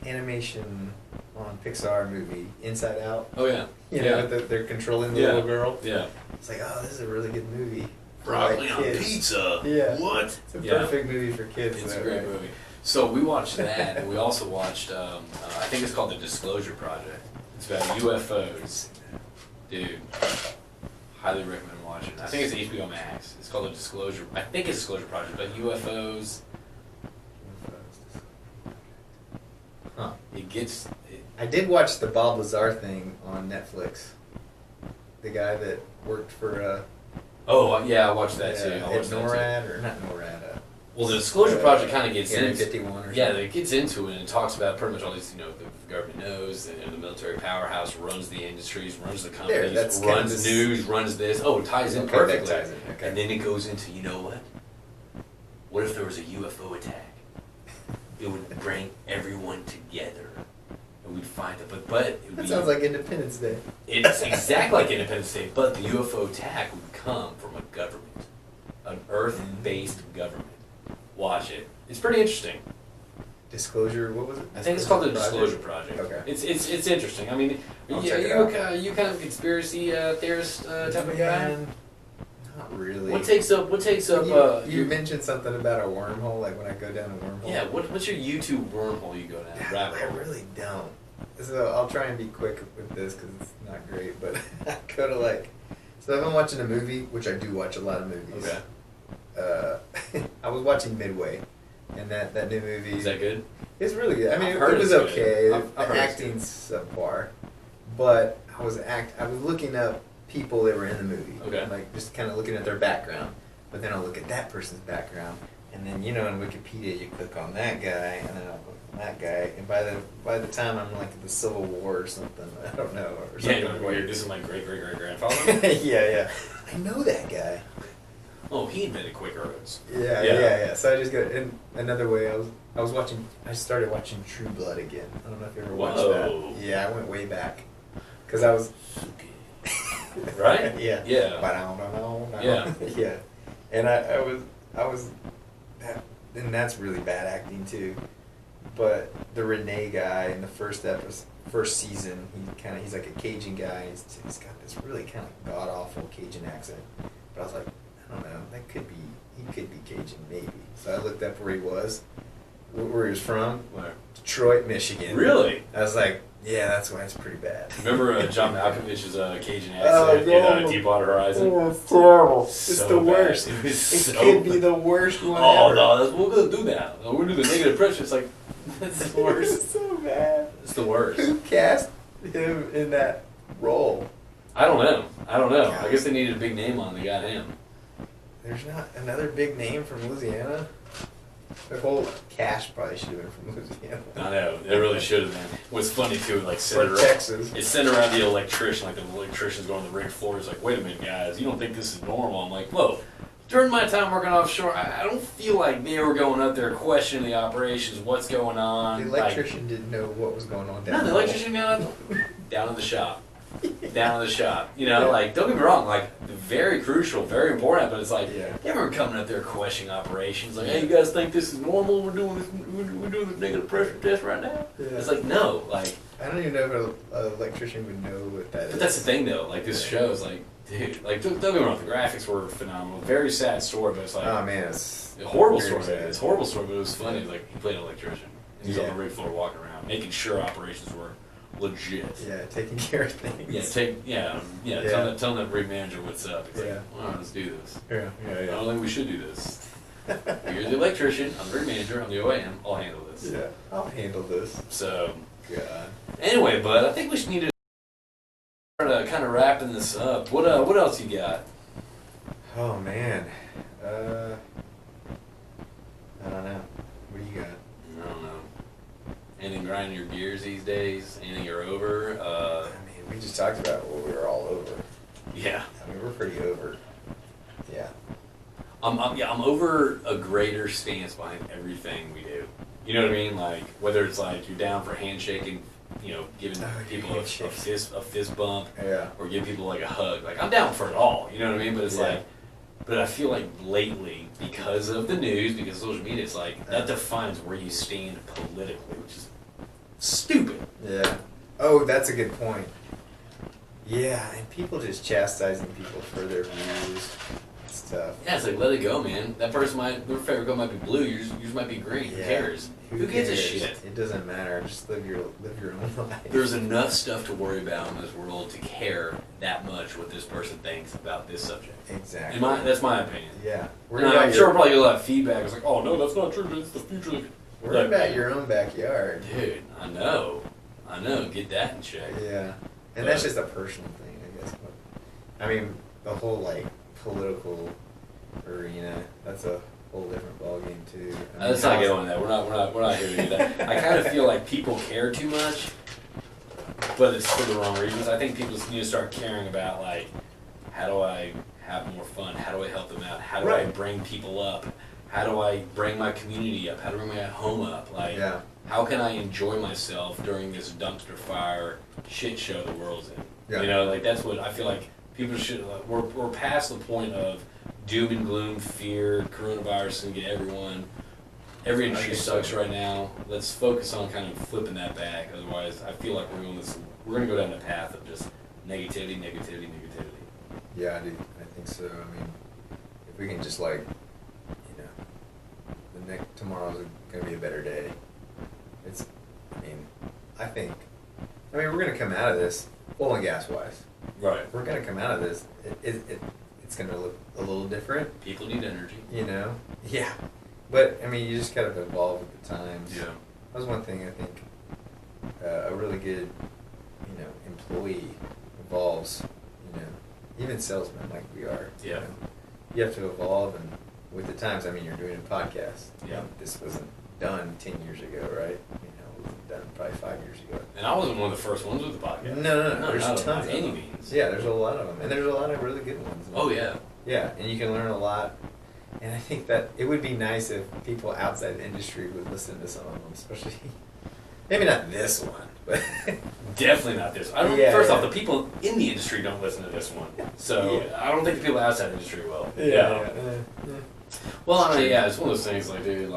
animation on Pixar movie, Inside Out. Oh yeah. You know, they're controlling the little girl. Yeah. It's like, oh, this is a really good movie. Broccoli like on kids. pizza. Yeah. What? It's a perfect movie for kids. It's a great movie. So we watched that, and we also watched, I think it's called The Disclosure Project. It's about UFOs. Dude, highly recommend watching. I think it's HBO Max. It's called The Disclosure. I think it's Disclosure Project, but UFOs. Huh. I did watch the Bob Lazar thing on Netflix. The guy that worked for. Oh yeah, I watched that too. I watched NORAD or not NORAD. Well, the Disclosure Project kind of gets Area into 51 or something. Yeah, it gets into it and it talks about pretty much all these. You know, the government knows, and the military powerhouse runs the industries, runs the companies, runs news, runs this. Oh, it ties in perfectly. That ties in. Okay. And then it goes into, you know what? What if there was a UFO attack? It would bring everyone together. And we'd find it, but it would that sounds like Independence Day. It's exactly like Independence Day, but the UFO attack would come from a government, an Earth-based government. Watch it; it's pretty interesting. Disclosure, what was it? I think it's called the Disclosure Project. Okay, it's interesting. I mean, I'll you kind of conspiracy theorist type of guy? Not really. What takes up? You mentioned something about a wormhole, like when I go down a wormhole. Yeah. What's your YouTube wormhole you go down? Rabbit hole. I really don't. So I'll try and be quick with this because it's not great. But I go to so if I'm watching a movie, which I do watch a lot of movies. Okay. I was watching Midway, and that new movie. Is that good? It's really good. I mean, it was okay. I've The acting's subpar, but I was looking up people that were in the movie. Okay. Like just kind of looking at their background, but then I'll look at that person's background, and then in Wikipedia you click on that guy, and then I'll click on that guy, and by the time I'm like at the Civil War or something, I don't know. Or something. Yeah, you're just my great grandfather. yeah. I know that guy. Oh, he invented quick roads. Yeah. So I just got in another way. I started watching True Blood again. I don't know if you ever watched that. Yeah, I went way back because I was. Right? Yeah. Yeah. But I don't know. Yeah. Yeah. And I was, and that's really bad acting too. But the Renee guy in the first season, he's like a Cajun guy. He's got this really kind of god awful Cajun accent. But I was like, I don't know, he could be Cajun maybe. So I looked up where he was from. Where? Detroit, Michigan. Really? I was like, yeah, that's why it's pretty bad. Remember John Malkovich's Cajun accent in Deepwater Horizon? Oh, it's terrible. So it's the worst. Bad. It could be the worst one Oh ever. no, we're gonna do that. We're gonna do the negative pressure. It's like that's the worst. It's so bad. It's the worst. Who cast him in that role? I don't know. I guess they needed a big name on. They got him. There's not another big name from Louisiana. The whole cast probably should have been from Louisiana. I know. They really should have been. What's funny too, like Or Texas. It's centered around the electrician. Like the electrician's going on the rig floor. He's like, "Wait a minute, guys. You don't think this is normal?" I'm like, "Whoa." During my time working offshore, I don't feel like they were going up there questioning the operations, what's going on. The electrician didn't know what was going on down No, the electrician got down in the shop. Down in the shop. You know, like, don't get me wrong, like, very crucial, very important, but it's like, they weren't coming up there questioning operations. Like, hey, you guys think this is normal? We're doing this negative pressure test right now? Yeah. It's like, no, like. I don't even know if an electrician would know what that is. But that's the thing, though. Like, this show's like, dude, like, don't get me wrong, the graphics were phenomenal. Very sad story, but it's like. Oh, man, it's a horrible story. It's a horrible story, but it was funny. Like, he played an electrician. And he's on the rig floor walking around, making sure operations were legit. Yeah, taking care of things. Yeah, telling that rig manager what's up. It's like, all right, let's do this. Yeah. I don't think we should do this. You're the electrician, I'm the rig manager, I'm the OAM, I'll handle this. Yeah, I'll handle this. So, God. Anyway, bud, I think we should need to start kind of wrapping this up. What else you got? Oh, man. I don't know. What do you got? I don't know. Anything grinding your gears these days? Anything you're over? I mean, we just talked about what we were all over. Yeah. I mean, we're pretty over. Yeah. I'm over a greater stance behind everything we do. You know what I mean? Like, whether it's like you're down for handshaking, giving people a fist bump, or giving people like a hug. Like, I'm down for it all. You know what I mean? But it's like, but I feel like lately, because of the news, because of social media, it's like that defines where you stand politically, which is stupid. Yeah. Oh, that's a good point. Yeah, and people just chastising people for their views. It's tough. Yeah, it's like, let it go, man. That person their favorite color might be blue, yours might be green. Who cares? Who gives a shit? It doesn't matter. Just live your own life. There's enough stuff to worry about in this world to care that much what this person thinks about this subject. Exactly. That's my opinion. Yeah. I'm sure we'll probably get a lot of feedback. It's like, oh, no, that's not true. It's the future. Worry about your own backyard. Dude, I know. Get that in check. Yeah. And that's just a personal thing, I guess. But, I mean, the whole, like, political arena, that's a whole different ballgame, too. Let's not get on that. We're not here to do that. I kind of feel like people care too much, but it's for the wrong reasons. I think people just need to start caring about, like, how do I have more fun? How do I help them out? How do I bring people up? How do I bring my community up? How do I bring my home up? Like, how can I enjoy myself during this dumpster fire shit show the world's in? Yeah. Like, that's what I feel like people should. We're past the point of doom and gloom, fear, coronavirus is gonna get everyone. Every industry sucks right now. Let's focus on kind of flipping that back. Otherwise, I feel like we're gonna go down the path of just negativity. Yeah, I do. I think so. I mean, if we can just tomorrow's gonna be a better day. We're gonna come out of this oil and gas wise. Right. We're gonna come out of this. It's gonna look a little different. People need energy. Yeah. But you just gotta evolve with the times. Yeah. That was one thing I think a really good, employee evolves. Even salesmen like we are. Yeah. You have to evolve and with the times. You're doing a podcast. Yeah. This wasn't done 10 years ago, right? It was done probably 5 years ago. And I wasn't one of the first ones with the podcast. No. There's tons by of any them. means. Yeah, there's a lot of them, and there's a lot of really good ones. Oh yeah. Yeah, and you can learn a lot. And I think that it would be nice if people outside the industry would listen to some of them, especially maybe not this one, but definitely not this. First off, the people in the industry don't listen to this one, so I don't think the people outside the industry will. Yeah. Well, it's one of those things. Like, dude,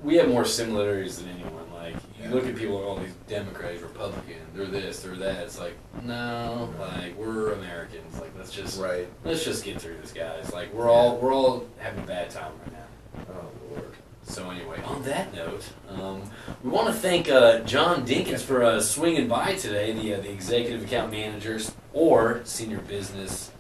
we have more similarities than anyone. Like, you look at people like all these Democrats, Republicans, they're this, they're that. It's like, no, we're Americans. Like, let's just get through this, guys. Like, we're all having a bad time right now. Oh Lord. So anyway, on that note, we want to thank Jon Dinkins for swinging by today, the executive account manager or senior business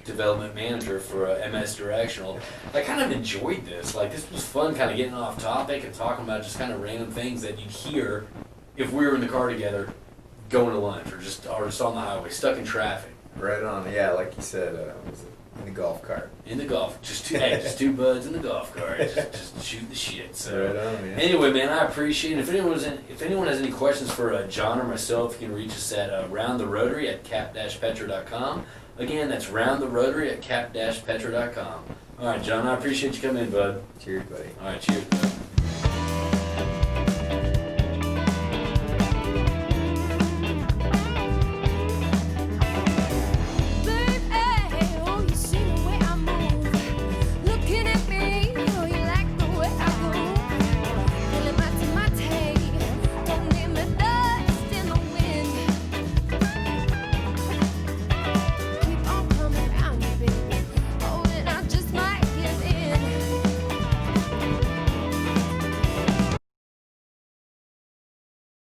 development manager for MS Directional. I kind of enjoyed this. This was fun, kind of getting off topic and talking about just kind of random things that you'd hear if we were in the car together, going to lunch, or just on the highway, stuck in traffic. Right on. Yeah, like you said, in the golf cart. In the golf, just two buds in the golf cart, just shoot the shit. So right on, man. Anyway, man, I appreciate it. If anyone has any questions for John or myself, you can reach us at roundtherotary at cap-petra.com. Again, that's roundtherotary at cap-petra.com. All right, John, I appreciate you coming in, bud. Cheers, buddy. All right, cheers, bud.